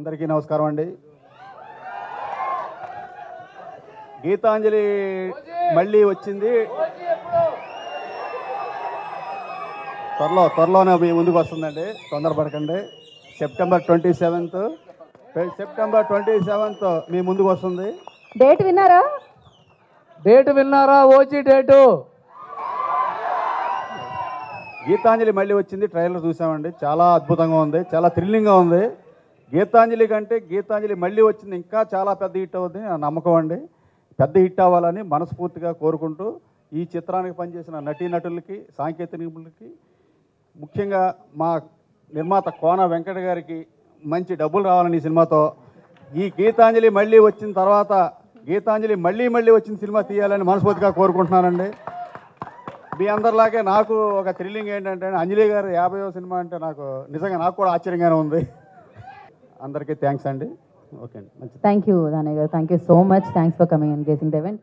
అందరికీ నమస్కారం అండి. గీతాంజలి మళ్ళీ వచ్చింది, త్వరలోనే మీ ముందుకు వస్తుందండి, తొందరపడకండి. సెప్టెంబర్ 27th మీ ముందుకు వస్తుంది. డేట్ విన్నారా? OG date. గీతాంజలి మళ్ళీ వచ్చింది, ట్రైలర్ చూసామండి, చాలా అద్భుతంగా ఉంది, చాలా థ్రిల్లింగ్గా ఉంది. గీతాంజలి కంటే గీతాంజలి మళ్ళీ వచ్చింది ఇంకా చాలా పెద్ద హిట్ అవుతుంది నా నమ్మకం అండి. పెద్ద హిట్ అవ్వాలని మనస్ఫూర్తిగా కోరుకుంటూ ఈ చిత్రానికి పనిచేసిన నటీనటులకి, సాంకేతిక నిపుణులకి, ముఖ్యంగా మా నిర్మాత కోన వెంకట గారికి మంచి డబ్బులు రావాలని ఈ సినిమాతో, ఈ గీతాంజలి మళ్ళీ వచ్చిన తర్వాత గీతాంజలి మళ్ళీ వచ్చిన సినిమా తీయాలని మనస్ఫూర్తిగా కోరుకుంటున్నానండి. మీ అందరిలాగే నాకు ఒక థ్రిల్లింగ్ ఏంటంటే అంజలి గారు 50వ సినిమా అంటే నాకు కూడా ఆశ్చర్యంగానే ఉంది. అందరికీ థ్యాంక్స్ అండి. ఓకే అండి, మంచిది. థ్యాంక్ యూ దానయ్య గారు, thank you so much. Thanks for coming and gracing the event.